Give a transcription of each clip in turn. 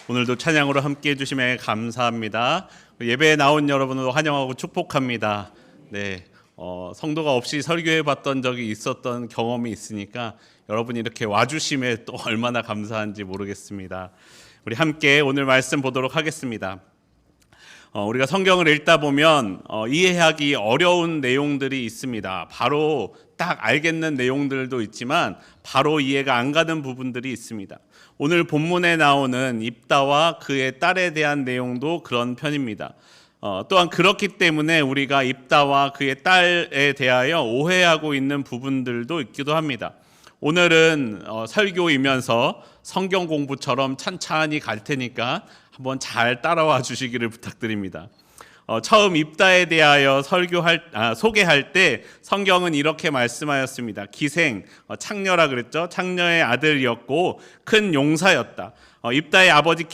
오늘도 찬양으로 함께 해주심에 감사합니다. 예배에 나온 여러분을 환영하고 축복합니다. 네, 성도가 없이 설교해 봤던 적이 있었던 경험이 있으니까 여러분이 이렇게 와주심에 또 얼마나 감사한지 모르겠습니다. 우리 함께 오늘 말씀 보도록 하겠습니다. 우리가 성경을 읽다 보면 이해하기 어려운 내용들이 있습니다. 바로 딱 알겠는 내용들도 있지만 바로 이해가 안 가는 부분들이 있습니다. 오늘 본문에 나오는 입다와 그의 딸에 대한 내용도 그런 편입니다. 또한 그렇기 때문에 우리가 입다와 그의 딸에 대하여 오해하고 있는 부분들도 있기도 합니다. 오늘은 설교이면서 성경 공부처럼 찬찬히 갈 테니까 한번 잘 따라와 주시기를 부탁드립니다. 처음 입다에 대하여 소개할 때 성경은 이렇게 말씀하였습니다. 기생, 창녀라 그랬죠. 창녀의 아들이었고 큰 용사였다. 입다의 아버지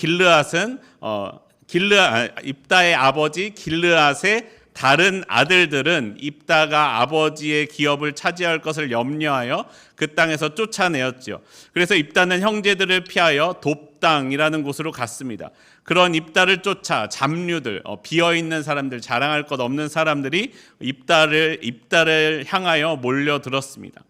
길르앗의 다른 아들들은 입다가 아버지의 기업을 차지할 것을 염려하여 그 땅에서 쫓아내었죠. 그래서 입다는 형제들을 피하여 돕당이라는 곳으로 갔습니다. 그런 입다를 쫓아 잡류들, 비어있는 사람들, 자랑할 것 없는 사람들이 입다를 향하여 몰려들었습니다.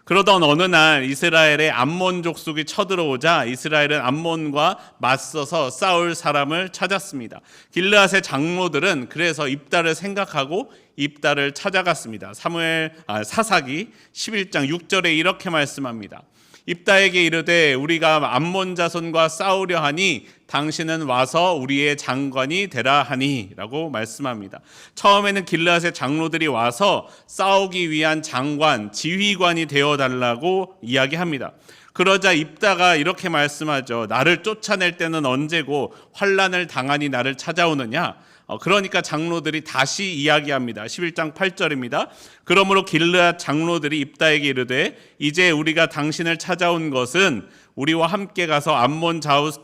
그러던 어느 날 이스라엘의 암몬 족속이 쳐들어오자 이스라엘은 암몬과 맞서서 싸울 사람을 찾았습니다. 길르앗의 장로들은 그래서 입다를 생각하고 입다를 찾아갔습니다. 사사기 11장 6절에 이렇게 말씀합니다. 입다에게 이르되 우리가 암몬 자손과 싸우려 하니 당신은 와서 우리의 장관이 되라 하니 라고 말씀합니다. 처음에는 길르앗의 장로들이 와서 싸우기 위한 장관, 지휘관이 되어달라고 이야기합니다. 그러자 입다가 이렇게 말씀하죠. 나를 쫓아낼 때는 언제고 환난을 당하니 나를 찾아오느냐. 그러니까 장로들이 다시 이야기합니다. 11장 8절입니다. 그러므로 길르앗 장로들이 입다에게 이르되 이제 우리가 당신을 찾아온 것은 우리와 함께 가서 암몬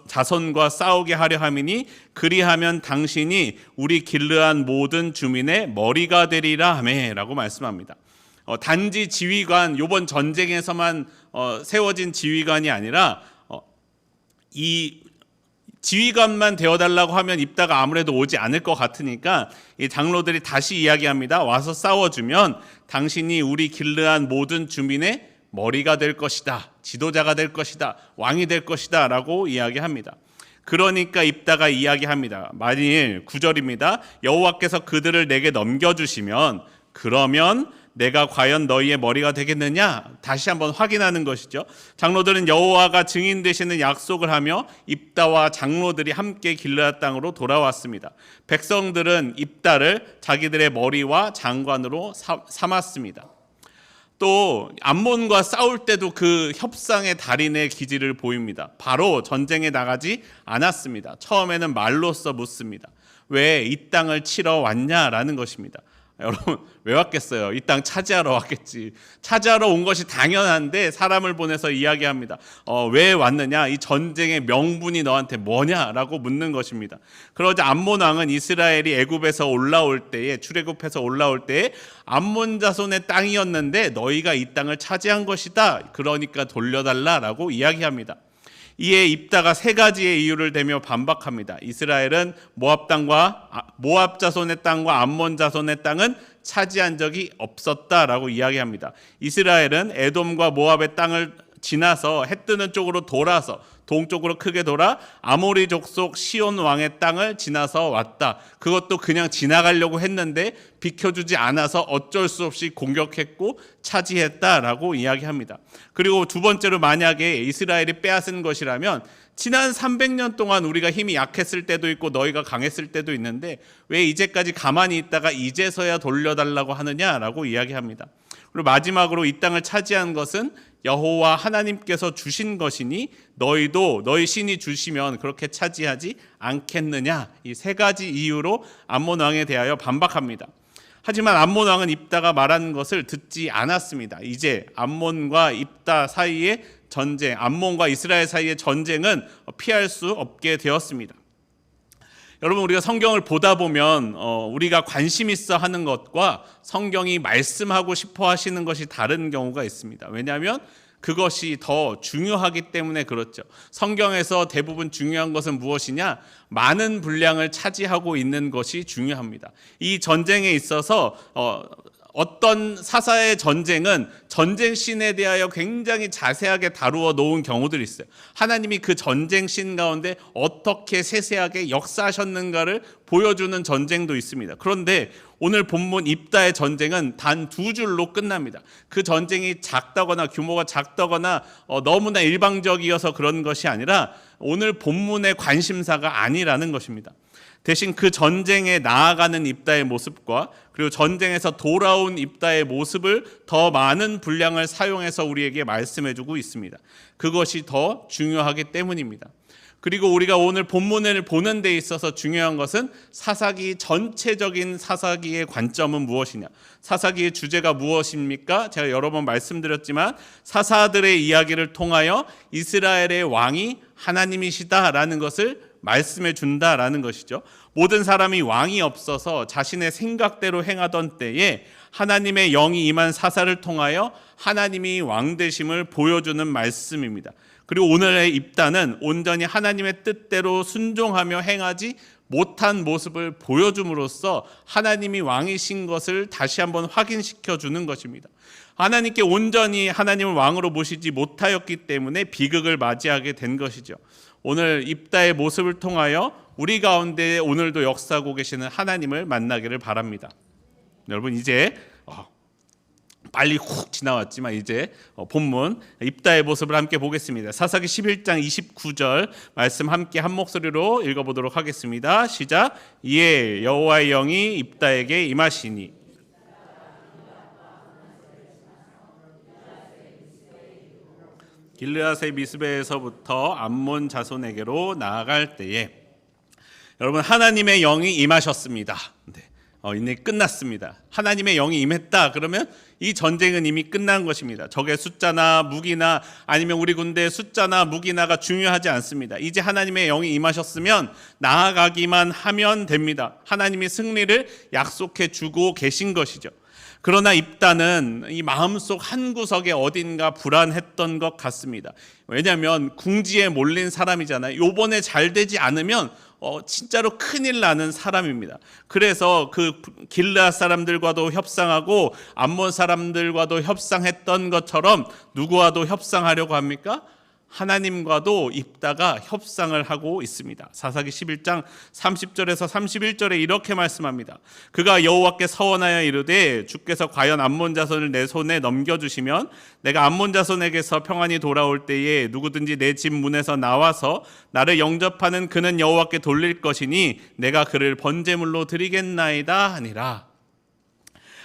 자손과 싸우게 하려 함이니 그리하면 당신이 우리 길르앗 모든 주민의 머리가 되리라 하매 라고 말씀합니다. 단지 지휘관, 이번 전쟁에서만 세워진 지휘관이 아니라 이 지휘관만 되어달라고 하면 입다가 아무래도 오지 않을 것 같으니까 이 장로들이 다시 이야기합니다. 와서 싸워주면 당신이 우리 길르앗 모든 주민의 머리가 될 것이다, 지도자가 될 것이다, 왕이 될 것이다 라고 이야기합니다. 그러니까 입다가 이야기합니다. 만일 9절입니다. 여호와께서 그들을 내게 넘겨주시면 그러면 내가 과연 너희의 머리가 되겠느냐? 다시 한번 확인하는 것이죠. 장로들은 여호와가 증인 되시는 약속을 하며 입다와 장로들이 함께 길르앗 땅으로 돌아왔습니다. 백성들은 입다를 자기들의 머리와 장관으로 삼았습니다. 또 암몬과 싸울 때도 그 협상의 달인의 기질을 보입니다. 바로 전쟁에 나가지 않았습니다. 처음에는 말로써 묻습니다. 왜 이 땅을 치러 왔냐라는 것입니다. 여러분 왜 왔겠어요? 이 땅 차지하러 왔겠지. 차지하러 온 것이 당연한데 사람을 보내서 이야기합니다. 왜 왔느냐? 이 전쟁의 명분이 너한테 뭐냐라고 묻는 것입니다. 그러자 암몬 왕은 이스라엘이 애굽에서 올라올 때에 출애굽해서 올라올 때에 암몬 자손의 땅이었는데 너희가 이 땅을 차지한 것이다. 그러니까 돌려달라라고 이야기합니다. 이에 입다가 세 가지의 이유를 대며 반박합니다. 이스라엘은 모압 자손의 땅과 암몬 자손의 땅은 차지한 적이 없었다라고 이야기합니다. 이스라엘은 에돔과 모압의 땅을 지나서 해 뜨는 쪽으로 돌아서 동쪽으로 크게 돌아 아모리 족속 시온 왕의 땅을 지나서 왔다. 그것도 그냥 지나가려고 했는데 비켜주지 않아서 어쩔 수 없이 공격했고 차지했다라고 이야기합니다. 그리고 두 번째로 만약에 이스라엘이 빼앗은 것이라면 지난 300년 동안 우리가 힘이 약했을 때도 있고 너희가 강했을 때도 있는데 왜 이제까지 가만히 있다가 이제서야 돌려달라고 하느냐라고 이야기합니다. 그리고 마지막으로 이 땅을 차지한 것은 여호와 하나님께서 주신 것이니 너희도 너희 신이 주시면 그렇게 차지하지 않겠느냐. 이 세 가지 이유로 암몬 왕에 대하여 반박합니다. 하지만 암몬 왕은 입다가 말한 것을 듣지 않았습니다. 이제 암몬과 입다 사이의 전쟁, 암몬과 이스라엘 사이의 전쟁은 피할 수 없게 되었습니다. 여러분 우리가 성경을 보다 보면 우리가 관심 있어 하는 것과 성경이 말씀하고 싶어 하시는 것이 다른 경우가 있습니다. 왜냐하면 그것이 더 중요하기 때문에 그렇죠. 성경에서 대부분 중요한 것은 무엇이냐? 많은 분량을 차지하고 있는 것이 중요합니다. 이 전쟁에 있어서 어떤 사사의 전쟁은 전쟁 씬에 대하여 굉장히 자세하게 다루어 놓은 경우들이 있어요. 하나님이 그 전쟁 씬 가운데 어떻게 세세하게 역사하셨는가를 보여주는 전쟁도 있습니다. 그런데 오늘 본문 입다의 전쟁은 단 2줄로 끝납니다. 그 전쟁이 작다거나 규모가 작다거나 너무나 일방적이어서 그런 것이 아니라 오늘 본문의 관심사가 아니라는 것입니다. 대신 그 전쟁에 나아가는 입다의 모습과 그리고 전쟁에서 돌아온 입다의 모습을 더 많은 분량을 사용해서 우리에게 말씀해주고 있습니다. 그것이 더 중요하기 때문입니다. 그리고 우리가 오늘 본문을 보는 데 있어서 중요한 것은 사사기 전체적인 사사기의 관점은 무엇이냐? 사사기의 주제가 무엇입니까? 제가 여러 번 말씀드렸지만 사사들의 이야기를 통하여 이스라엘의 왕이 하나님이시다라는 것을 말씀해 준다라는 것이죠. 모든 사람이 왕이 없어서 자신의 생각대로 행하던 때에 하나님의 영이 임한 사사를 통하여 하나님이 왕 되심을 보여주는 말씀입니다. 그리고 오늘의 입다는 온전히 하나님의 뜻대로 순종하며 행하지 못한 모습을 보여줌으로써 하나님이 왕이신 것을 다시 한번 확인시켜 주는 것입니다. 하나님께 온전히 하나님을 왕으로 모시지 못하였기 때문에 비극을 맞이하게 된 것이죠. 오늘 입다의 모습을 통하여 우리 가운데 오늘도 역사하고 계시는 하나님을 만나기를 바랍니다. 여러분 이제 빨리 훅 지나왔지만 이제 본문 입다의 모습을 함께 보겠습니다. 사사기 11장 29절 말씀 함께 한 목소리로 읽어보도록 하겠습니다. 시작. 이에 여호와의 영이 입다에게 임하시니 길르앗의 미스베에서부터 암몬 자손에게로 나아갈 때에 여러분 하나님의 영이 임하셨습니다. 네. 이미 끝났습니다. 하나님의 영이 임했다 그러면 이 전쟁은 이미 끝난 것입니다. 적의 숫자나 무기나 아니면 우리 군대의 숫자나 무기나가 중요하지 않습니다. 이제 하나님의 영이 임하셨으면 나아가기만 하면 됩니다. 하나님이 승리를 약속해 주고 계신 것이죠. 그러나 입다는 이 마음속 한구석에 어딘가 불안했던 것 같습니다. 왜냐하면 궁지에 몰린 사람이잖아요. 요번에 잘 되지 않으면 진짜로 큰일 나는 사람입니다. 그래서 그 길르앗 사람들과도 협상하고 암몬 사람들과도 협상했던 것처럼 누구와도 협상하려고 합니까? 하나님과도 입다가 협상을 하고 있습니다. 사사기 11장 30절에서 31절에 이렇게 말씀합니다. 그가 여호와께 서원하여 이르되 주께서 과연 암몬 자손을 내 손에 넘겨주시면 내가 암몬 자손에게서 평안히 돌아올 때에 누구든지 내 집 문에서 나와서 나를 영접하는 그는 여호와께 돌릴 것이니 내가 그를 번제물로 드리겠나이다 하니라.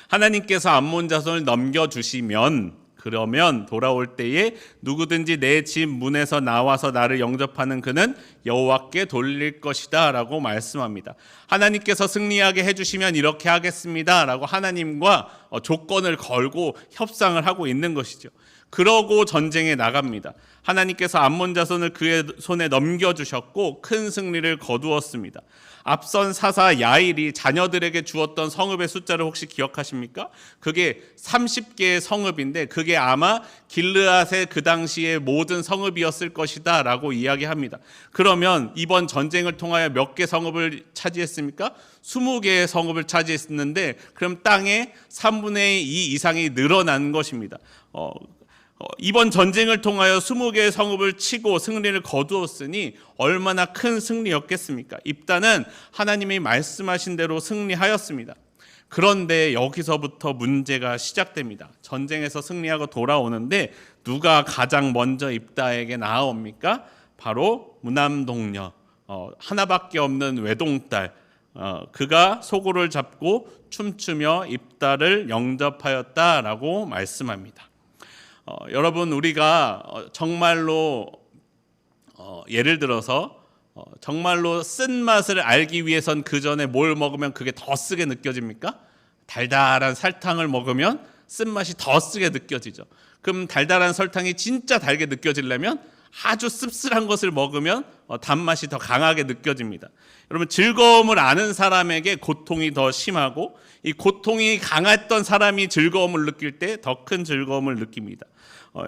하나님께서 암몬 자손을 넘겨주시면 그러면 돌아올 때에 누구든지 내 집 문에서 나와서 나를 영접하는 그는 여호와께 돌릴 것이다 라고 말씀합니다. 하나님께서 승리하게 해주시면 이렇게 하겠습니다 라고 하나님과 조건을 걸고 협상을 하고 있는 것이죠. 그러고 전쟁에 나갑니다. 하나님께서 암몬 자손을 그의 손에 넘겨주셨고 큰 승리를 거두었습니다. 앞선 사사 야일이 자녀들에게 주었던 성읍의 숫자를 혹시 기억하십니까? 그게 30개의 성읍인데 그게 아마 길르앗의 그 당시의 모든 성읍이었을 것이다 라고 이야기합니다. 그러면 이번 전쟁을 통하여 몇 개 성읍을 차지했습니까? 20개의 성읍을 차지했는데 그럼 땅의 3분의 2 이상이 늘어난 것입니다. 이번 전쟁을 통하여 20개의 성읍을 치고 승리를 거두었으니 얼마나 큰 승리였겠습니까? 입다는 하나님이 말씀하신 대로 승리하였습니다. 그런데 여기서부터 문제가 시작됩니다. 전쟁에서 승리하고 돌아오는데 누가 가장 먼저 입다에게 나아옵니까? 바로 무남동녀, 하나밖에 없는 외동딸, 그가 소고를 잡고 춤추며 입다를 영접하였다라고 말씀합니다. 여러분 우리가 정말로 예를 들어서 정말로 쓴맛을 알기 위해선 그 전에 뭘 먹으면 그게 더 쓰게 느껴집니까? 달달한 설탕을 먹으면 쓴맛이 더 쓰게 느껴지죠. 그럼 달달한 설탕이 진짜 달게 느껴지려면 아주 씁쓸한 것을 먹으면 단맛이 더 강하게 느껴집니다. 여러분 즐거움을 아는 사람에게 고통이 더 심하고 이 고통이 강했던 사람이 즐거움을 느낄 때 더 큰 즐거움을 느낍니다.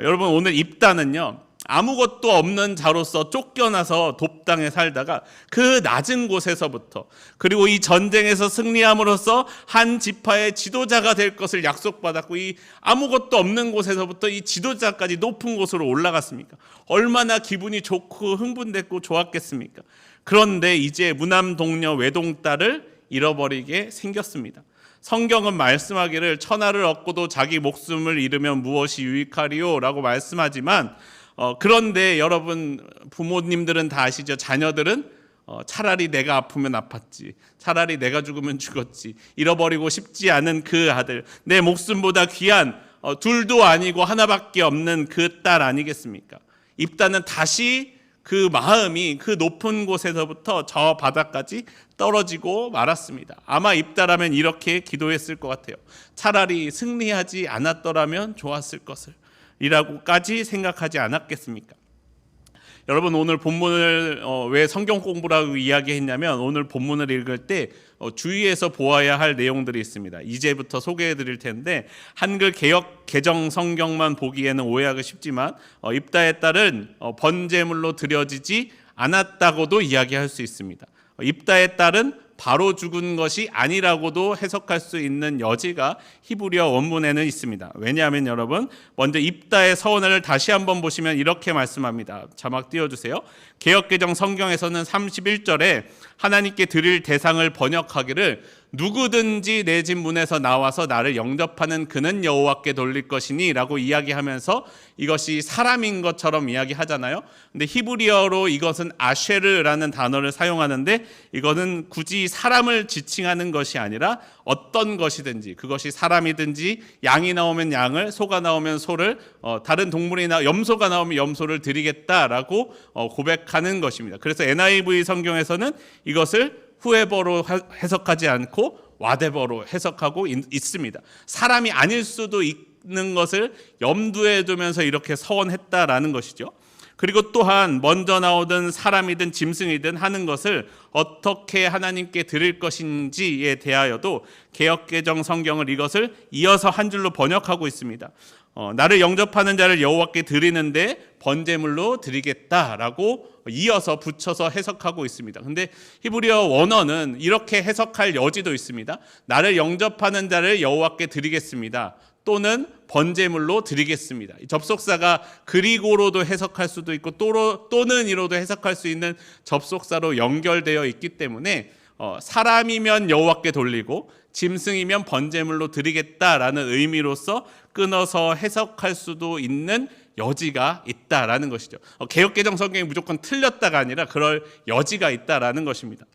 여러분 오늘 입다는요, 아무것도 없는 자로서 쫓겨나서 돕당에 살다가 그 낮은 곳에서부터, 그리고 이 전쟁에서 승리함으로써 한 지파의 지도자가 될 것을 약속받았고, 이 아무것도 없는 곳에서부터 이 지도자까지 높은 곳으로 올라갔습니까? 얼마나 기분이 좋고 흥분됐고 좋았겠습니까? 그런데 이제 무남동녀 외동딸을 잃어버리게 생겼습니다. 성경은 말씀하기를 천하를 얻고도 자기 목숨을 잃으면 무엇이 유익하리요? 라고 말씀하지만, 그런데 여러분 부모님들은 다 아시죠? 자녀들은 차라리 내가 아프면 아팠지, 차라리 내가 죽으면 죽었지, 잃어버리고 싶지 않은 그 아들, 내 목숨보다 귀한 둘도 아니고 하나밖에 없는 그 딸 아니겠습니까? 입다는 다시 그 마음이 그 높은 곳에서부터 저 바닥까지 떨어지고 말았습니다. 아마 입다라면 이렇게 기도했을 것 같아요. 차라리 승리하지 않았더라면 좋았을 것을 이라고까지 생각하지 않았겠습니까? 여러분 오늘 본문을 왜 성경 공부라고 이야기했냐면, 오늘 본문을 읽을 때 주의해서 보아야 할 내용들이 있습니다. 이제부터 소개해 드릴 텐데, 한글 개역 개정 성경만 보기에는 오해하기 쉽지만 입다의 딸은 번제물로 드려지지 않았다고도 이야기할 수 있습니다. 입다의 딸은 바로 죽은 것이 아니라고도 해석할 수 있는 여지가 히브리어 원문에는 있습니다. 왜냐하면 여러분, 먼저 입다의 서원을 다시 한번 보시면 이렇게 말씀합니다. 자막 띄워주세요. 개역개정 성경에서는 31절에 하나님께 드릴 대상을 번역하기를 누구든지 내 집 문에서 나와서 나를 영접하는 그는 여호와께 돌릴 것이니 라고 이야기하면서 이것이 사람인 것처럼 이야기하잖아요. 근데 히브리어로 이것은 아쉐르라는 단어를 사용하는데, 이거는 굳이 사람을 지칭하는 것이 아니라 어떤 것이든지, 그것이 사람이든지 양이 나오면 양을, 소가 나오면 소를, 다른 동물이나 염소가 나오면 염소를 드리겠다라고 고백하는 것입니다. 그래서 NIV 성경에서는 이것을 후에버로 해석하지 않고 와데버로 해석하고 있습니다. 사람이 아닐 수도 있는 것을 염두에 두면서 이렇게 서원했다라는 것이죠. 그리고 또한 먼저 나오든 사람이든 짐승이든 하는 것을 어떻게 하나님께 드릴 것인지에 대하여도 개역개정 성경을 이것을 이어서 한 줄로 번역하고 있습니다. 나를 영접하는 자를 여호와께 드리는데 번제물로 드리겠다라고 이어서 붙여서 해석하고 있습니다. 근데 히브리어 원어는 이렇게 해석할 여지도 있습니다. 나를 영접하는 자를 여호와께 드리겠습니다, 또는 번제물로 드리겠습니다. 접속사가 그리고로도 해석할 수도 있고 또는 이로도 해석할 수 있는 접속사로 연결되어 있기 때문에 사람이면 여호와께 돌리고 짐승이면 번제물로 드리겠다라는 의미로서 끊어서 해석할 수도 있는 여지가 있다라는 것이죠. 개역개정 성경이 무조건 틀렸다가 아니라 그럴 여지가 있다라는 것입니다.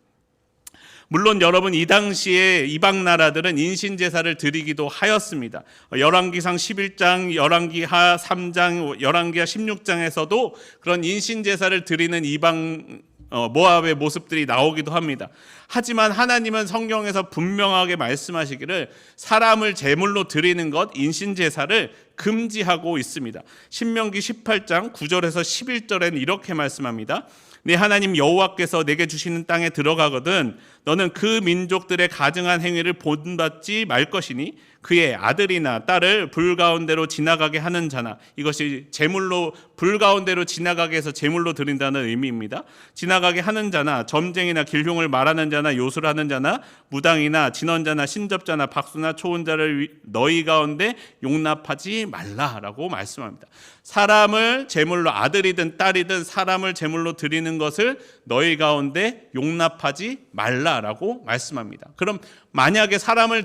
물론 여러분, 이 당시에 이방 나라들은 인신제사를 드리기도 하였습니다. 열왕기상 11장, 열왕기하 3장, 열왕기하 16장에서도 그런 인신제사를 드리는 이방 모압의 모습들이 나오기도 합니다. 하지만 하나님은 성경에서 분명하게 말씀하시기를 사람을 제물로 드리는 것, 인신제사를 금지하고 있습니다. 신명기 18장 9절에서 11절에는 이렇게 말씀합니다. 네 하나님 여호와께서 내게 주시는 땅에 들어가거든 너는 그 민족들의 가증한 행위를 본받지 말 것이니 그의 아들이나 딸을 불 가운데로 지나가게 하는 자나, 이것이 제물로 불 가운데로 지나가게 해서 제물로 드린다는 의미입니다. 지나가게 하는 자나 점쟁이나 길흉을 말하는 자나 요술하는 자나 무당이나 진언자나 신접자나 박수나 초혼자를 너희 가운데 용납하지 말라라고 말씀합니다. 사람을 제물로, 아들이든 딸이든 사람을 제물로 드리는 것을 너희 가운데 용납하지 말라라고 말씀합니다. 그럼 만약에 사람을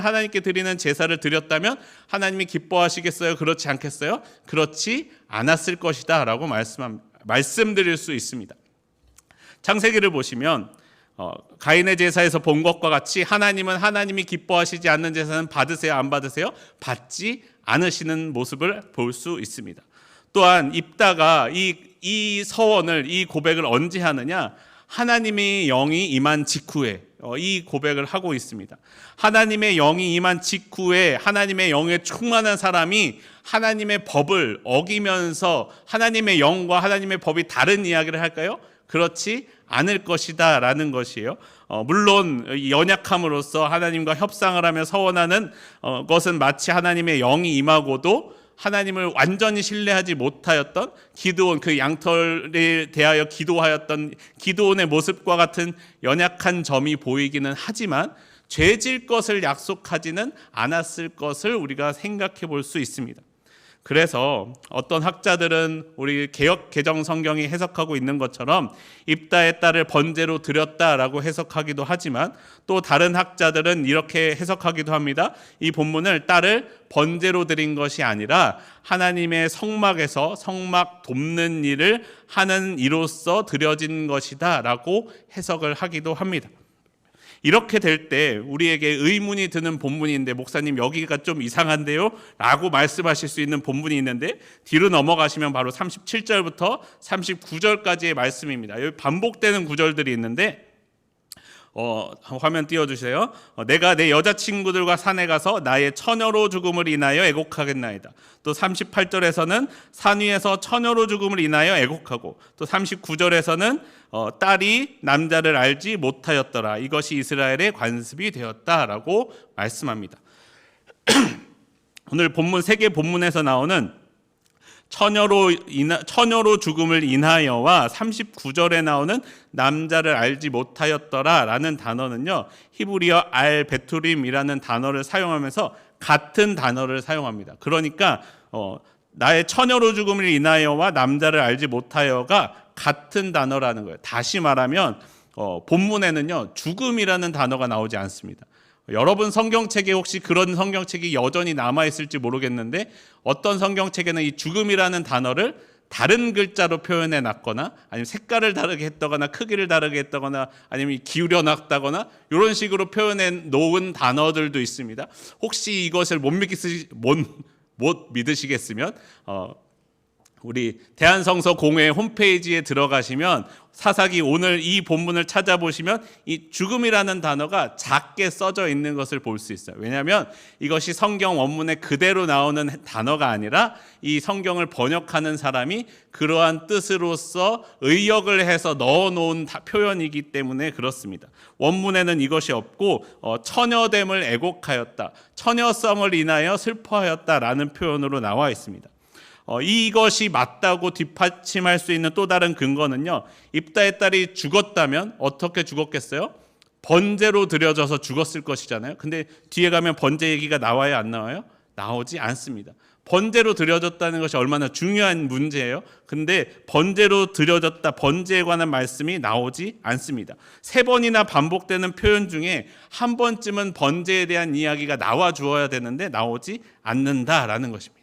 하나님께 드리는 제사를 드렸다면 하나님이 기뻐하시겠어요? 그렇지 않겠어요? 그렇지 않았을 것이다 라고 말씀드릴 수 있습니다. 창세기를 보시면 가인의 제사에서 본 것과 같이 하나님은 하나님이 기뻐하시지 않는 제사는 받으세요? 안 받으세요? 받지 않으시는 모습을 볼 수 있습니다. 또한 입다가 이 서원을, 이 고백을 언제 하느냐? 하나님의 영이 임한 직후에 이 고백을 하고 있습니다. 하나님의 영이 임한 직후에 하나님의 영에 충만한 사람이 하나님의 법을 어기면서 하나님의 영과 하나님의 법이 다른 이야기를 할까요? 그렇지 않을 것이다 라는 것이에요. 물론 연약함으로써 하나님과 협상을 하며 서원하는 것은 마치 하나님의 영이 임하고도 하나님을 완전히 신뢰하지 못하였던 기드온, 그 양털에 대하여 기도하였던 기드온의 모습과 같은 연약한 점이 보이기는 하지만 죄질 것을 약속하지는 않았을 것을 우리가 생각해 볼 수 있습니다. 그래서 어떤 학자들은 우리 개역 개정 성경이 해석하고 있는 것처럼 입다의 딸을 번제로 드렸다라고 해석하기도 하지만, 또 다른 학자들은 이렇게 해석하기도 합니다. 이 본문을 딸을 번제로 드린 것이 아니라 하나님의 성막에서 성막 돕는 일을 하는 이로써 드려진 것이다 라고 해석을 하기도 합니다. 이렇게 될 때 우리에게 의문이 드는 본문인데, 목사님 여기가 좀 이상한데요? 라고 말씀하실 수 있는 본문이 있는데, 뒤로 넘어가시면 바로 37절부터 39절까지의 말씀입니다. 여기 반복되는 구절들이 있는데, 화면 띄워주세요. 내가 내 여자친구들과 산에 가서 나의 처녀로 죽음을 인하여 애곡하겠나이다. 또 38절에서는 산 위에서 처녀로 죽음을 인하여 애곡하고, 또 39절에서는 딸이 남자를 알지 못하였더라. 이것이 이스라엘의 관습이 되었다라고 말씀합니다. 오늘 본문 세 개 본문에서 나오는 처녀로 죽음을 인하여와 39절에 나오는 남자를 알지 못하였더라 라는 단어는요, 히브리어 알 베투림이라는 단어를 사용하면서 같은 단어를 사용합니다. 그러니까 나의 처녀로 죽음을 인하여와 남자를 알지 못하여가 같은 단어라는 거예요. 다시 말하면 본문에는요, 죽음이라는 단어가 나오지 않습니다. 여러분 성경책에 혹시 그런 성경책이 여전히 남아있을지 모르겠는데, 어떤 성경책에는 이 죽음이라는 단어를 다른 글자로 표현해 놨거나, 아니면 색깔을 다르게 했다거나 크기를 다르게 했다거나, 아니면 기울여 놨다거나 이런 식으로 표현해 놓은 단어들도 있습니다. 혹시 이것을 못 믿으시겠으면 우리 대한성서 공회 홈페이지에 들어가시면 사사기 오늘 이 본문을 찾아보시면 이 죽음이라는 단어가 작게 써져 있는 것을 볼 수 있어요. 왜냐하면 이것이 성경 원문에 그대로 나오는 단어가 아니라 이 성경을 번역하는 사람이 그러한 뜻으로서 의역을 해서 넣어놓은 표현이기 때문에 그렇습니다. 원문에는 이것이 없고 처녀됨을 애곡하였다, 처녀성을 인하여 슬퍼하였다라는 표현으로 나와 있습니다. 이것이 맞다고 뒷받침할 수 있는 또 다른 근거는요, 입다의 딸이 죽었다면 어떻게 죽었겠어요? 번제로 드려져서 죽었을 것이잖아요. 근데 뒤에 가면 번제 얘기가 나와요, 안 나와요? 나오지 않습니다. 번제로 드려졌다는 것이 얼마나 중요한 문제예요. 근데 번제로 드려졌다, 번제에 관한 말씀이 나오지 않습니다. 3번이나 반복되는 표현 중에 한 번쯤은 번제에 대한 이야기가 나와 주어야 되는데 나오지 않는다라는 것입니다.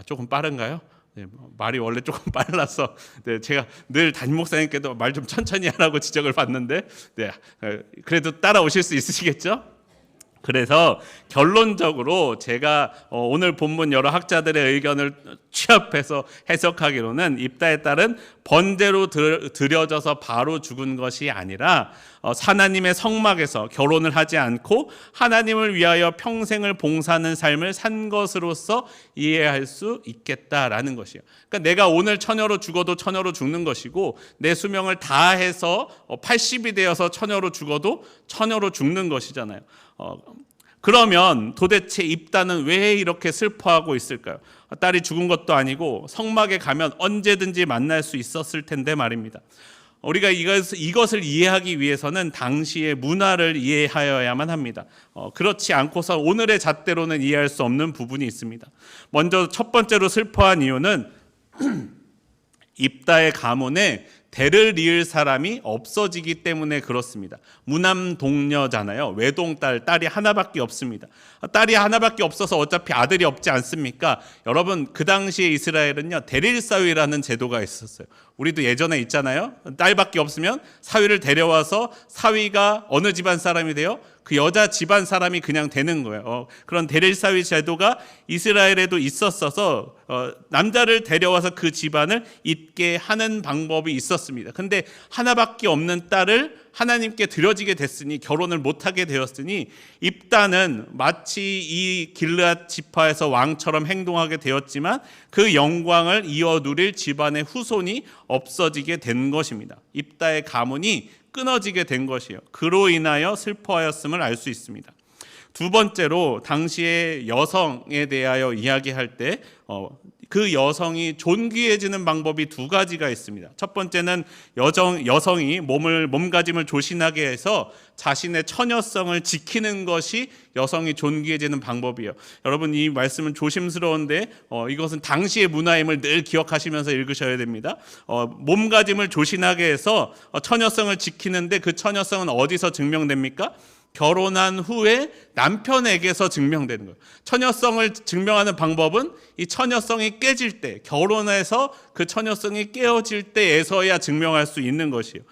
조금 빠른가요? 네, 말이 원래 조금 빨라서 제가 늘 담임 목사님께도 말 좀 천천히 하라고 지적을 받는데, 그래도 따라오실 수 있으시겠죠? 그래서 결론적으로 제가 오늘 본문 여러 학자들의 의견을 취합해서 해석하기로는 입다의 딸은 번제로 드려져서 바로 죽은 것이 아니라 하나님의 성막에서 결혼을 하지 않고 하나님을 위하여 평생을 봉사하는 삶을 산 것으로서 이해할 수 있겠다라는 것이에요. 그러니까 내가 오늘 처녀로 죽어도 처녀로 죽는 것이고, 내 수명을 다해서 80이 되어서 처녀로 죽어도 처녀로 죽는 것이잖아요. 그러면 도대체 입다는 왜 이렇게 슬퍼하고 있을까요? 딸이 죽은 것도 아니고 성막에 가면 언제든지 만날 수 있었을 텐데 말입니다. 우리가 이것을 이해하기 위해서는 당시의 문화를 이해하여야만 합니다. 그렇지 않고서 오늘의 잣대로는 이해할 수 없는 부분이 있습니다. 먼저 첫 번째로 슬퍼한 이유는 입다의 가문에 대를 이을 사람이 없어지기 때문에 그렇습니다. 무남동녀잖아요. 외동딸, 딸이 하나밖에 없습니다. 딸이 하나밖에 없어서 어차피 아들이 없지 않습니까? 여러분, 그 당시에 이스라엘은요, 대릴사위라는 제도가 있었어요. 우리도 예전에 있잖아요. 딸밖에 없으면 사위를 데려와서 사위가 어느 집안 사람이 돼요? 그 여자 집안 사람이 그냥 되는 거예요. 그런 대릴사위 제도가 이스라엘에도 있었어서 남자를 데려와서 그 집안을 잇게 하는 방법이 있었습니다. 근데 하나밖에 없는 딸을 하나님께 드려지게 됐으니, 결혼을 못하게 되었으니 입다는 마치 이 길르앗 지파에서 왕처럼 행동하게 되었지만 그 영광을 이어 누릴 집안의 후손이 없어지게 된 것입니다. 입다의 가문이 끊어지게 된 것이에요. 그로 인하여 슬퍼하였음을 알 수 있습니다. 두 번째로 당시의 여성에 대하여 이야기할 때 그 여성이 존귀해지는 방법이 두 가지가 있습니다. 첫 번째는 여성이 몸가짐을 조신하게 해서 자신의 처녀성을 지키는 것이 여성이 존귀해지는 방법이에요. 여러분, 이 말씀은 조심스러운데 이것은 당시의 문화임을 늘 기억하시면서 읽으셔야 됩니다. 몸가짐을 조신하게 해서 처녀성을 지키는데 그 처녀성은 어디서 증명됩니까? 결혼한 후에 남편에게서 증명되는 거예요. 처녀성을 증명하는 방법은 이 처녀성이 깨질 때, 결혼해서 그 처녀성이 깨어질 때에서야 증명할 수 있는 것이에요.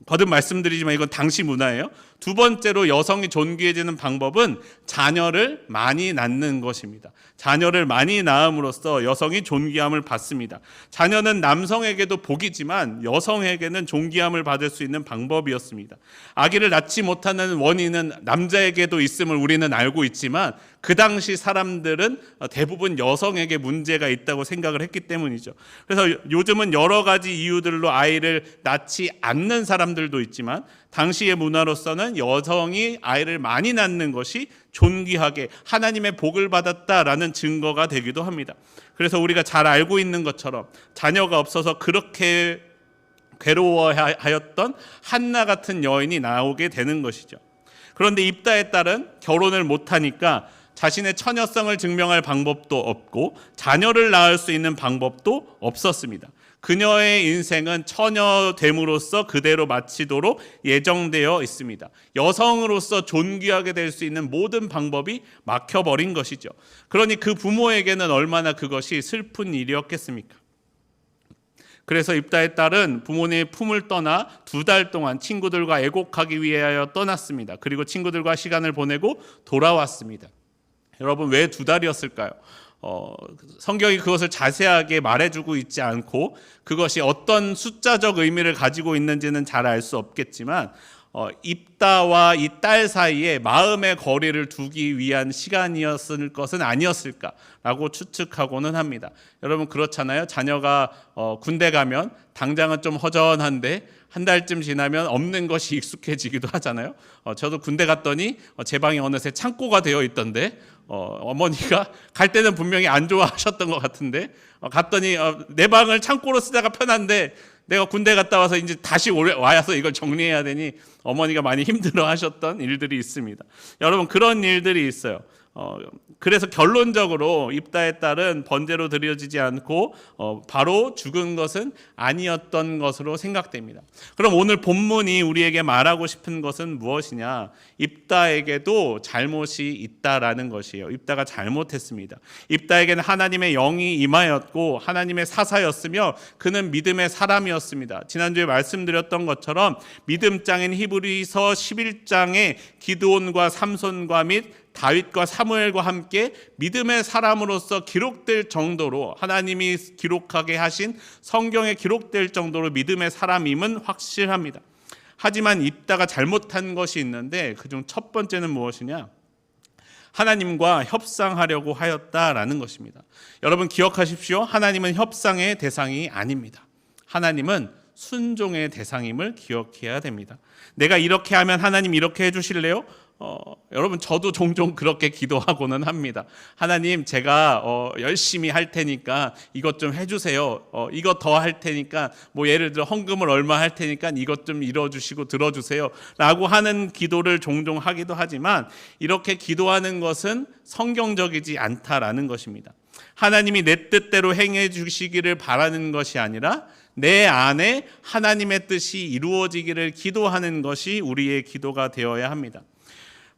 거듭 말씀드리지만 이건 당시 문화예요. 두 번째로 여성이 존귀해지는 방법은 자녀를 많이 낳는 것입니다. 자녀를 많이 낳음으로써 여성이 존귀함을 받습니다. 자녀는 남성에게도 복이지만 여성에게는 존귀함을 받을 수 있는 방법이었습니다. 아기를 낳지 못하는 원인은 남자에게도 있음을 우리는 알고 있지만 그 당시 사람들은 대부분 여성에게 문제가 있다고 생각을 했기 때문이죠. 그래서 요즘은 여러 가지 이유들로 아이를 낳지 않는 사람들도 있지만 당시의 문화로서는 여성이 아이를 많이 낳는 것이 존귀하게 하나님의 복을 받았다라는 증거가 되기도 합니다. 그래서 우리가 잘 알고 있는 것처럼 자녀가 없어서 그렇게 괴로워하였던 한나 같은 여인이 나오게 되는 것이죠. 그런데 입다의 딸은 결혼을 못하니까 자신의 처녀성을 증명할 방법도 없고 자녀를 낳을 수 있는 방법도 없었습니다. 그녀의 인생은 처녀됨으로써 그대로 마치도록 예정되어 있습니다. 여성으로서 존귀하게 될 수 있는 모든 방법이 막혀버린 것이죠. 그러니 그 부모에게는 얼마나 그것이 슬픈 일이었겠습니까? 그래서 입다의 딸은 부모님의 품을 떠나 2달 동안 친구들과 애곡하기 위하여 떠났습니다. 그리고 친구들과 시간을 보내고 돌아왔습니다. 여러분, 왜 2달이었을까요? 성경이 그것을 자세하게 말해주고 있지 않고 그것이 어떤 숫자적 의미를 가지고 있는지는 잘 알 수 없겠지만 입다와 이 딸 사이에 마음의 거리를 두기 위한 시간이었을 것은 아니었을까라고 추측하고는 합니다. 여러분, 그렇잖아요. 자녀가 군대 가면 당장은 좀 허전한데 한 달쯤 지나면 없는 것이 익숙해지기도 하잖아요. 저도 군대 갔더니 제 방이 어느새 창고가 되어 있던데 어머니가 갈 때는 분명히 안 좋아하셨던 것 같은데 갔더니 내 방을 창고로 쓰다가 편한데 내가 군대 갔다 와서 이제 다시 와서 이걸 정리해야 되니 어머니가 많이 힘들어하셨던 일들이 있습니다. 여러분, 그런 일들이 있어요. 그래서 결론적으로 입다의 딸은 번제로 드려지지 않고 바로 죽은 것은 아니었던 것으로 생각됩니다. 그럼 오늘 본문이 우리에게 말하고 싶은 것은 무엇이냐? 입다에게도 잘못이 있다라는 것이에요. 입다가 잘못했습니다. 입다에게는 하나님의 영이 임하였고 하나님의 사사였으며 그는 믿음의 사람이었습니다. 지난주에 말씀드렸던 것처럼 믿음장인 히브리서 11장에 기드온과 삼손과 및 다윗과 사무엘과 함께 믿음의 사람으로서 기록될 정도로 하나님이 기록하게 하신 성경에 기록될 정도로 믿음의 사람임은 확실합니다. 하지만 입다가 잘못한 것이 있는데 그중 첫 번째는 무엇이냐? 하나님과 협상하려고 하였다라는 것입니다. 여러분, 기억하십시오. 하나님은 협상의 대상이 아닙니다. 하나님은 순종의 대상임을 기억해야 됩니다. 내가 이렇게 하면 하나님 이렇게 해주실래요? 여러분, 저도 종종 그렇게 기도하고는 합니다. 하나님, 제가 열심히 할 테니까 이것 좀 해주세요. 이것 더 할 테니까 뭐 예를 들어 헌금을 얼마 할 테니까 이것 좀 이뤄주시고 들어주세요 라고 하는 기도를 종종 하기도 하지만 이렇게 기도하는 것은 성경적이지 않다라는 것입니다. 하나님이 내 뜻대로 행해 주시기를 바라는 것이 아니라 내 안에 하나님의 뜻이 이루어지기를 기도하는 것이 우리의 기도가 되어야 합니다.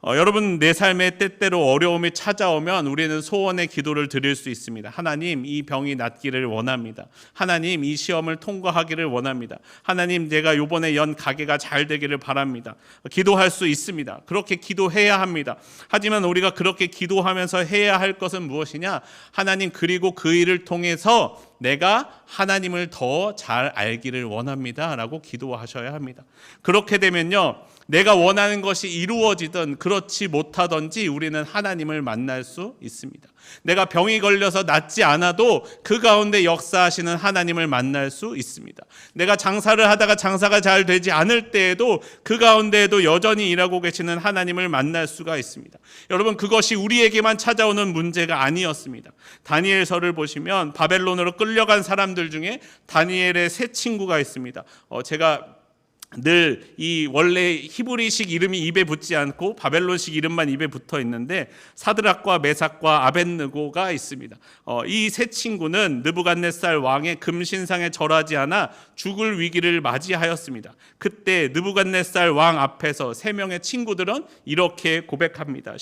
여러분, 내 삶에 때때로 어려움이 찾아오면 우리는 소원의 기도를 드릴 수 있습니다. 하나님, 이 병이 낫기를 원합니다. 하나님, 이 시험을 통과하기를 원합니다. 하나님, 제가 이번에 연 가게가 잘 되기를 바랍니다. 기도할 수 있습니다. 그렇게 기도해야 합니다. 하지만 우리가 그렇게 기도하면서 해야 할 것은 무엇이냐? 하나님, 그리고 그 일을 통해서 내가 하나님을 더 잘 알기를 원합니다라고 기도하셔야 합니다. 그렇게 되면요, 내가 원하는 것이 이루어지든 그렇지 못하든지 우리는 하나님을 만날 수 있습니다. 내가 병이 걸려서 낫지 않아도 그 가운데 역사하시는 하나님을 만날 수 있습니다. 내가 장사를 하다가 장사가 잘 되지 않을 때에도 그 가운데에도 여전히 일하고 계시는 하나님을 만날 수가 있습니다. 여러분, 그것이 우리에게만 찾아오는 문제가 아니었습니다. 다니엘서를 보시면 바벨론으로 끌려간 사람들 중에 다니엘의 세 친구가 있습니다. 제가 늘 이 원래 히브리식 이름이 입에 붙지 않고 바벨론식 이름만 입에 붙어 있는데 사드락과 메삭과 아벳느고가 있습니다. 이 세 친구는 느부갓네살 왕의 금신상에 절하지 않아 죽을 위기를 맞이하였습니다. 그때 느부갓네살 왕 앞에서 세 명의 친구들은 이렇게 고백합니다.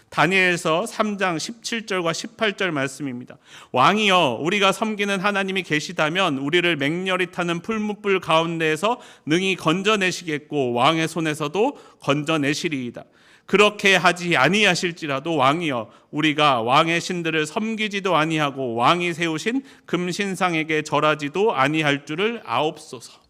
다니엘서 3장 17절과 18절 말씀입니다. 왕이여, 우리가 섬기는 하나님이 계시다면 우리를 맹렬히 타는 풀무불 가운데에서 능히 건져내시겠고 왕의 손에서도 건져내시리이다. 그렇게 하지 아니하실지라도 왕이여, 우리가 왕의 신들을 섬기지도 아니하고 왕이 세우신 금신상에게 절하지도 아니할 줄을 아옵소서.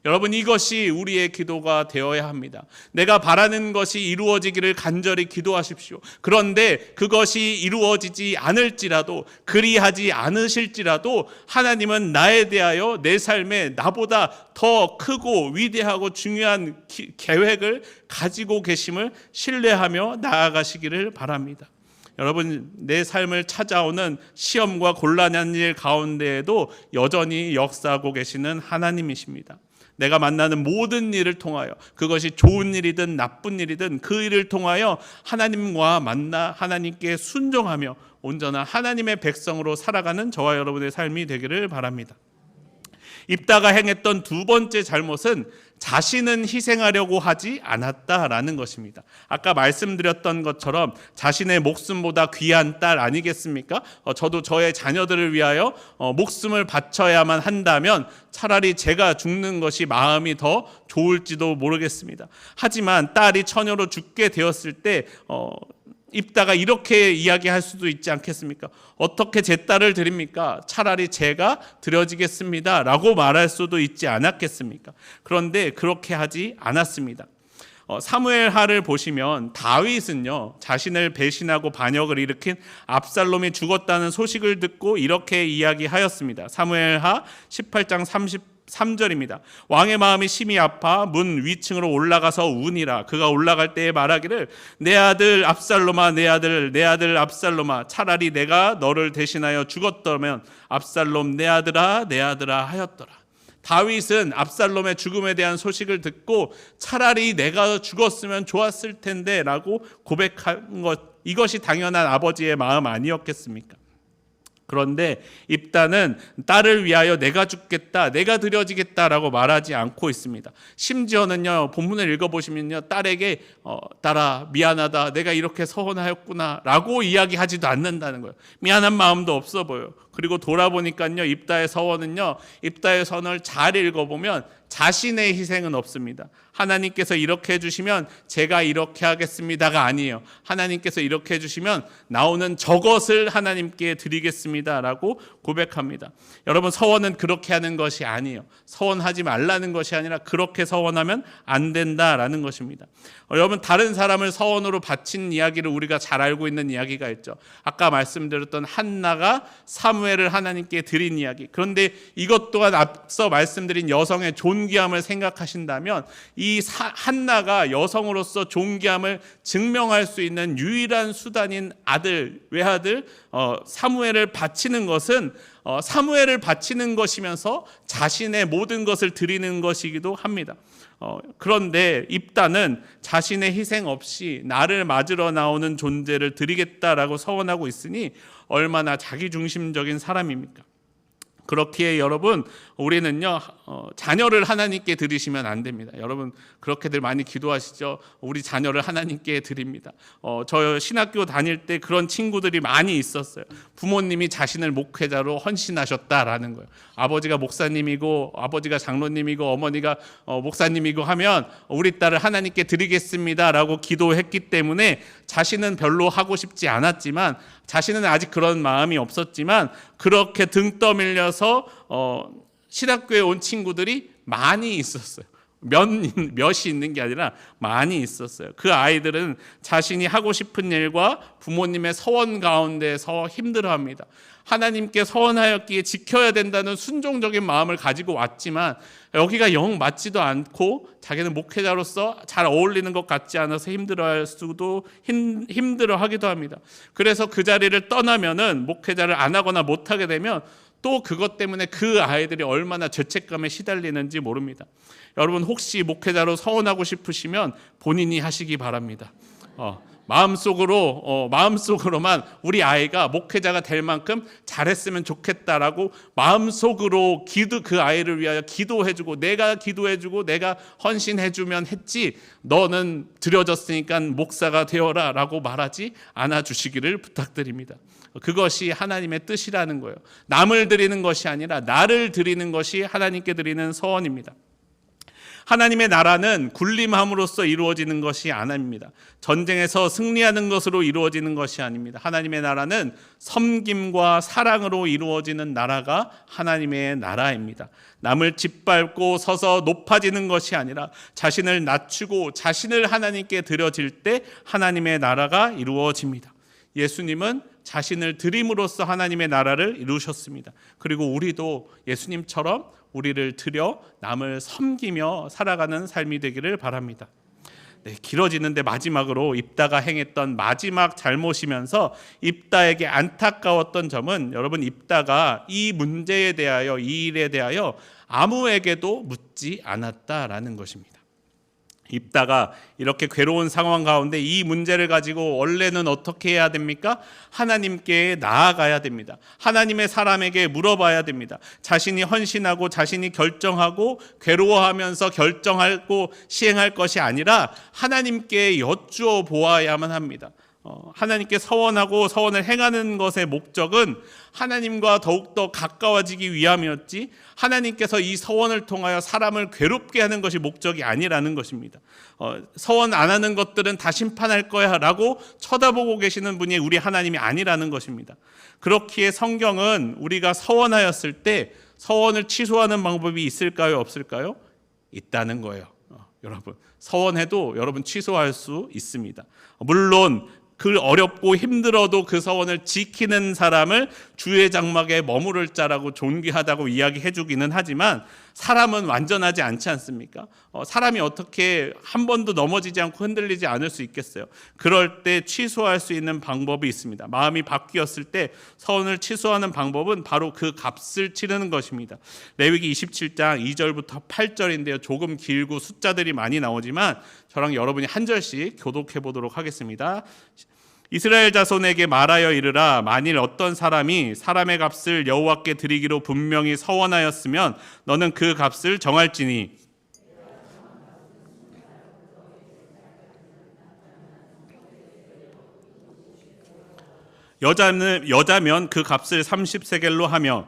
여러분, 이것이 우리의 기도가 되어야 합니다. 내가 바라는 것이 이루어지기를 간절히 기도하십시오. 그런데 그것이 이루어지지 않을지라도, 그리하지 않으실지라도 하나님은 나에 대하여 내 삶에 나보다 더 크고 위대하고 중요한 계획을 가지고 계심을 신뢰하며 나아가시기를 바랍니다. 여러분, 내 삶을 찾아오는 시험과 곤란한 일 가운데에도 여전히 역사하고 계시는 하나님이십니다. 내가 만나는 모든 일을 통하여, 그것이 좋은 일이든 나쁜 일이든 그 일을 통하여 하나님과 만나 하나님께 순종하며 온전한 하나님의 백성으로 살아가는 저와 여러분의 삶이 되기를 바랍니다. 입다가 행했던 두 번째 잘못은 자신은 희생하려고 하지 않았다라는 것입니다. 아까 말씀드렸던 것처럼 자신의 목숨보다 귀한 딸 아니겠습니까? 저도 저의 자녀들을 위하여 목숨을 바쳐야만 한다면 차라리 제가 죽는 것이 마음이 더 좋을지도 모르겠습니다. 하지만 딸이 처녀로 죽게 되었을 때 입다가 이렇게 이야기할 수도 있지 않겠습니까? 어떻게 제 딸을 드립니까? 차라리 제가 드려지겠습니다 라고 말할 수도 있지 않았겠습니까? 그런데 그렇게 하지 않았습니다. 사무엘하를 보시면 다윗은요, 자신을 배신하고 반역을 일으킨 압살롬이 죽었다는 소식을 듣고 이렇게 이야기하였습니다. 사무엘하 18장 33절입니다. 왕의 마음이 심히 아파 문 위층으로 올라가서 우니라. 그가 올라갈 때에 말하기를 내 아들 압살롬아, 내 아들 압살롬아, 차라리 내가 너를 대신하여 죽었다면 압살롬 내 아들아 하였더라. 다윗은 압살롬의 죽음에 대한 소식을 듣고 차라리 내가 죽었으면 좋았을 텐데 라고 고백한 것, 이것이 당연한 아버지의 마음 아니었겠습니까? 그런데 입다는 딸을 위하여 내가 죽겠다, 내가 드려지겠다라고 말하지 않고 있습니다. 심지어는요, 본문을 읽어보시면요, 딸에게 딸아 미안하다, 내가 이렇게 서운하였구나 라고 이야기하지도 않는다는 거예요. 미안한 마음도 없어 보여요. 그리고 돌아보니까요, 입다의 서원은요, 입다의 선을 잘 읽어보면 자신의 희생은 없습니다. 하나님께서 이렇게 해주시면 제가 이렇게 하겠습니다가 아니에요. 하나님께서 이렇게 해주시면 나오는 저것을 하나님께 드리겠습니다라고 고백합니다. 여러분, 서원은 그렇게 하는 것이 아니에요. 서원하지 말라는 것이 아니라 그렇게 서원하면 안 된다라는 것입니다. 여러분, 다른 사람을 서원으로 바친 이야기를 우리가 잘 알고 있는 이야기가 있죠. 아까 말씀드렸던 한나가 사무엘을 하나님께 드린 이야기. 그런데 이것 또한 앞서 말씀드린 여성의 존귀함을 생각하신다면 이 한나가 여성으로서 존귀함을 증명할 수 있는 유일한 수단인 아들, 외아들 사무엘을 바치는 것은 사무엘을 바치는 것이면서 자신의 모든 것을 드리는 것이기도 합니다. 그런데 입다는 자신의 희생 없이 나를 맞으러 나오는 존재를 드리겠다라고 서원하고 있으니 얼마나 자기중심적인 사람입니까? 그렇기에 여러분, 우리는요, 자녀를 하나님께 드리시면 안 됩니다. 여러분, 그렇게들 많이 기도하시죠? 우리 자녀를 하나님께 드립니다. 저 신학교 다닐 때 그런 친구들이 많이 있었어요. 부모님이 자신을 목회자로 헌신하셨다라는 거예요. 아버지가 목사님이고 아버지가 장로님이고 어머니가 목사님이고 하면 우리 딸을 하나님께 드리겠습니다라고 기도했기 때문에 자신은 별로 하고 싶지 않았지만, 자신은 아직 그런 마음이 없었지만 그렇게 등 떠밀려서 신학교에 온 친구들이 많이 있었어요. 몇이 있는 게 아니라 많이 있었어요. 그 아이들은 자신이 하고 싶은 일과 부모님의 서원 가운데서 힘들어합니다. 하나님께 서원하였기에 지켜야 된다는 순종적인 마음을 가지고 왔지만 여기가 영 맞지도 않고 자기는 목회자로서 잘 어울리는 것 같지 않아서 힘들어할 수도 힘들어하기도 합니다. 그래서 그 자리를 떠나면은 목회자를 안 하거나 못 하게 되면 또 그것 때문에 그 아이들이 얼마나 죄책감에 시달리는지 모릅니다. 여러분 혹시 목회자로 서원하고 싶으시면 본인이 하시기 바랍니다. 마음속으로만 우리 아이가 목회자가 될 만큼 잘했으면 좋겠다라고 마음속으로 그 아이를 위하여 기도해주고 내가 기도해주고 내가 헌신해주면 했지 너는 드려졌으니까 목사가 되어라 라고 말하지 않아 주시기를 부탁드립니다. 그것이 하나님의 뜻이라는 거예요. 남을 드리는 것이 아니라 나를 드리는 것이 하나님께 드리는 서원입니다. 하나님의 나라는 군림함으로써 이루어지는 것이 아닙니다. 전쟁에서 승리하는 것으로 이루어지는 것이 아닙니다. 하나님의 나라는 섬김과 사랑으로 이루어지는 나라가 하나님의 나라입니다. 남을 짓밟고 서서 높아지는 것이 아니라 자신을 낮추고 자신을 하나님께 드려질 때 하나님의 나라가 이루어집니다. 예수님은 자신을 드림으로써 하나님의 나라를 이루셨습니다. 그리고 우리도 예수님처럼 우리를 드려 남을 섬기며 살아가는 삶이 되기를 바랍니다. 네, 길어지는데 마지막으로 입다가 행했던 마지막 잘못이면서 입다에게 안타까웠던 점은 여러분 입다가 이 문제에 대하여 이 일에 대하여 아무에게도 묻지 않았다라는 것입니다. 입다가 이렇게 괴로운 상황 가운데 이 문제를 가지고 원래는 어떻게 해야 됩니까? 하나님께 나아가야 됩니다. 하나님의 사람에게 물어봐야 됩니다. 자신이 헌신하고 자신이 결정하고 괴로워하면서 결정하고 시행할 것이 아니라 하나님께 여쭈어 보아야만 합니다. 하나님께 서원하고 서원을 행하는 것의 목적은 하나님과 더욱더 가까워지기 위함이었지 하나님께서 이 서원을 통하여 사람을 괴롭게 하는 것이 목적이 아니라는 것입니다. 서원 안 하는 것들은 다 심판할 거야 라고 쳐다보고 계시는 분이 우리 하나님이 아니라는 것입니다. 그렇기에 성경은 우리가 서원하였을 때 서원을 취소하는 방법이 있을까요? 없을까요? 있다는 거예요. 여러분 서원해도 여러분 취소할 수 있습니다. 물론 그 어렵고 힘들어도 그 서원을 지키는 사람을 주의 장막에 머무를 자라고 존귀하다고 이야기해 주기는 하지만 사람은 완전하지 않지 않습니까? 사람이 어떻게 한 번도 넘어지지 않고 흔들리지 않을 수 있겠어요? 그럴 때 취소할 수 있는 방법이 있습니다. 마음이 바뀌었을 때 서원을 취소하는 방법은 바로 그 값을 치르는 것입니다. 레위기 27장 2절부터 8절인데요. 조금 길고 숫자들이 많이 나오지만 저랑 여러분이 한 절씩 교독해 보도록 하겠습니다. 이스라엘 자손에게 말하여 이르라. 만일 어떤 사람이 사람의 값을 여호와께 드리기로 분명히 서원하였으면 너는 그 값을 정할지니 여자면 그 값을 30세겔로 하며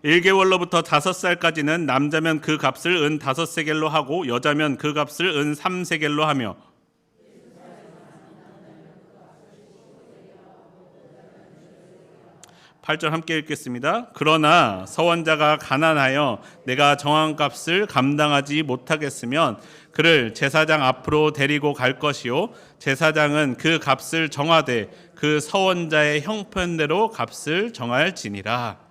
일개월로부터 5살까지는 남자면 그 값을 은 5세겔로 하고 여자면 그 값을 은 3세겔로 하며 8절 함께 읽겠습니다. 그러나 서원자가 가난하여 내가 정한 값을 감당하지 못하겠으면 그를 제사장 앞으로 데리고 갈 것이요 제사장은 그 값을 정하되 그 서원자의 형편대로 값을 정할지니라.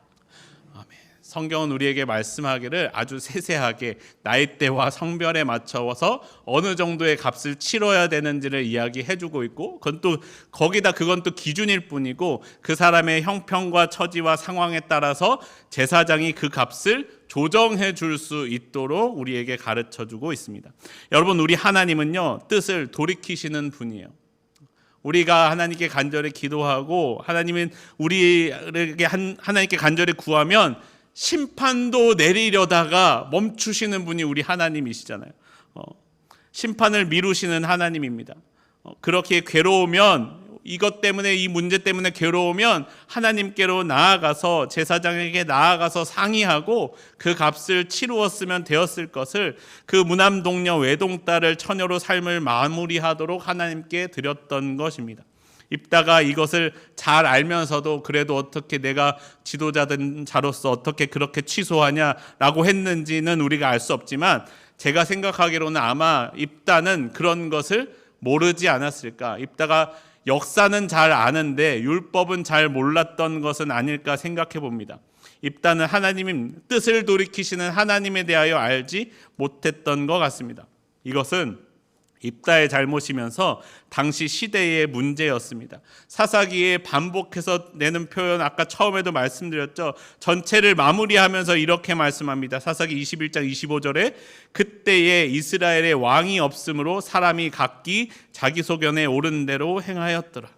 성경은 우리에게 말씀하기를 아주 세세하게 나이대와 성별에 맞춰서 어느 정도의 값을 치러야 되는지를 이야기해주고 있고 그건 또 기준일 뿐이고 그 사람의 형편과 처지와 상황에 따라서 제사장이 그 값을 조정해 줄 수 있도록 우리에게 가르쳐주고 있습니다. 여러분 우리 하나님은요 뜻을 돌이키시는 분이에요. 우리가 하나님께 간절히 기도하고 하나님은 우리에게 하나님께 간절히 구하면 심판도 내리려다가 멈추시는 분이 우리 하나님이시잖아요. 심판을 미루시는 하나님입니다. 그렇게 괴로우면 이것 때문에, 이 문제 때문에 괴로우면 하나님께로 나아가서 제사장에게 나아가서 상의하고 그 값을 치루었으면 되었을 것을 그 무남동녀 외동딸을 처녀로 삶을 마무리하도록 하나님께 드렸던 것입니다. 입다가 이것을 잘 알면서도 그래도 어떻게 내가 지도자된 자로서 어떻게 그렇게 취소하냐라고 했는지는 우리가 알 수 없지만, 제가 생각하기로는 아마 입다는 그런 것을 모르지 않았을까. 입다가 역사는 잘 아는데 율법은 잘 몰랐던 것은 아닐까 생각해 봅니다. 입다는 하나님의 뜻을 돌이키시는 하나님에 대하여 알지 못했던 것 같습니다. 이것은 입다의 잘못이면서 당시 시대의 문제였습니다. 사사기에 반복해서 내는 표현, 아까 처음에도 말씀드렸죠. 전체를 마무리하면서 이렇게 말씀합니다. 사사기 21장 25절에 그때에 이스라엘의 왕이 없으므로 사람이 각기 자기 소견에 오른 대로 행하였더라.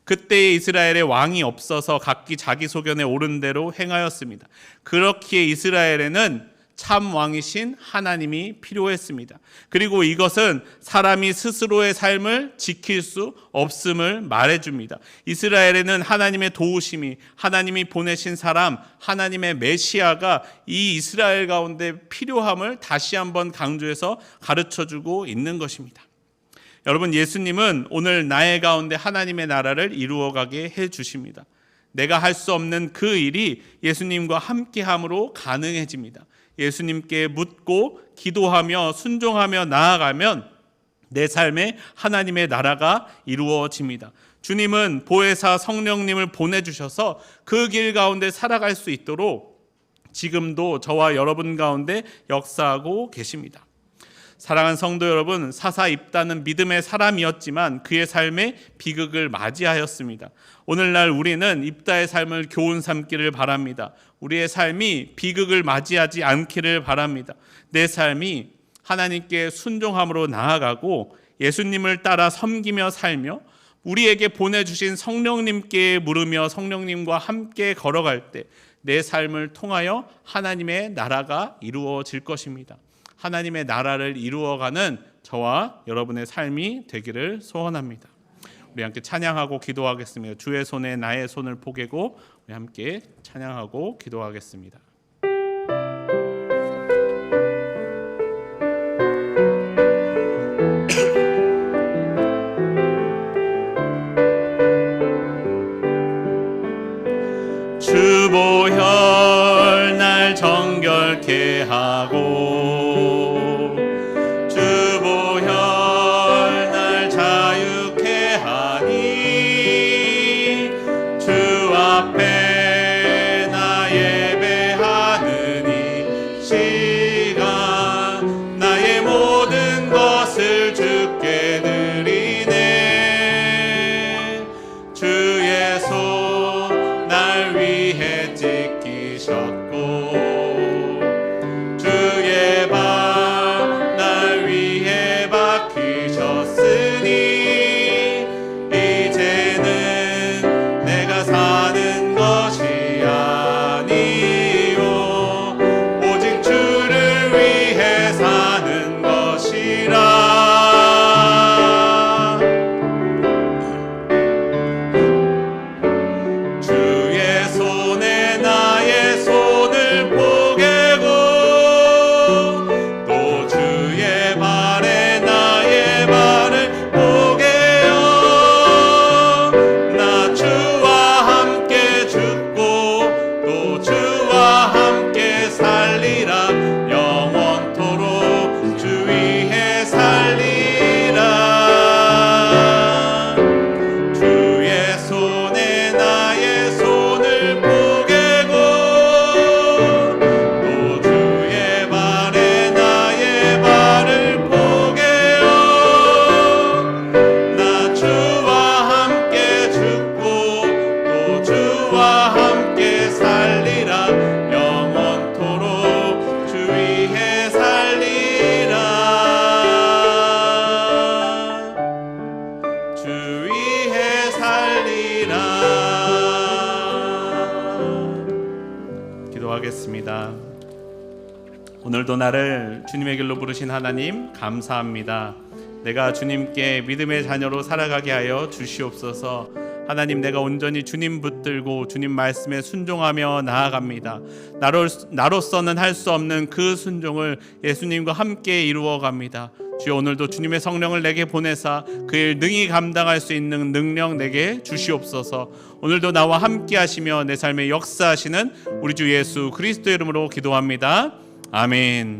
그때에 이스라엘의 왕이 없어서 각기 자기 소견에 오른 대로 행하였습니다. 그렇기에 이스라엘에는 참 왕이신 하나님이 필요했습니다. 그리고 이것은 사람이 스스로의 삶을 지킬 수 없음을 말해줍니다. 이스라엘에는 하나님의 도우심이, 하나님이 보내신 사람, 하나님의 메시아가 이 이스라엘 가운데 필요함을 다시 한번 강조해서 가르쳐주고 있는 것입니다. 여러분, 예수님은 오늘 나의 가운데 하나님의 나라를 이루어가게 해주십니다. 내가 할 수 없는 그 일이 예수님과 함께함으로 가능해집니다. 예수님께 묻고 기도하며 순종하며 나아가면 내 삶에 하나님의 나라가 이루어집니다. 주님은 보혜사 성령님을 보내주셔서 그 길 가운데 살아갈 수 있도록 지금도 저와 여러분 가운데 역사하고 계십니다. 사랑하는 성도 여러분, 사사 입다는 믿음의 사람이었지만 그의 삶에 비극을 맞이하였습니다. 오늘날 우리는 입다의 삶을 교훈 삼기를 바랍니다. 우리의 삶이 비극을 맞이하지 않기를 바랍니다. 내 삶이 하나님께 순종함으로 나아가고 예수님을 따라 섬기며 살며 우리에게 보내주신 성령님께 물으며 성령님과 함께 걸어갈 때 내 삶을 통하여 하나님의 나라가 이루어질 것입니다. 하나님의 나라를 이루어가는 저와 여러분의 삶이 되기를 소원합니다. 우리 함께 찬양하고 기도하겠습니다. 주의 손에 나의 손을 포개고 우리 함께 찬양하고 기도하겠습니다. 주보혈 날 정결케 하고 주보혈 날 자유케 하니 주 앞에 나 예배하는 이 시간 나의 모든 것을 주께 드리네. 주의 손 날 위해 찢기셨고 주의 발 날 위해 박히셨으니 이제는 내가 사는 것이 아니요 오직 주를 위해 사는 것이라. 기도하겠습니다. 오늘도 나를 주님의 길로 부르신 하나님 감사합니다. 내가 주님께 믿음의 자녀로 살아가게 하여 주시옵소서. 하나님, 내가 온전히 주님 붙들고 주님 말씀에 순종하며 나아갑니다. 나로서는 할 수 없는 그 순종을 예수님과 함께 이루어갑니다. 주여, 오늘도 주님의 성령을 내게 보내사 그 일 능히 감당할 수 있는 능력 내게 주시옵소서. 오늘도 나와 함께 하시며 내 삶에 역사하시는 우리 주 예수 그리스도의 이름으로 기도합니다. 아멘.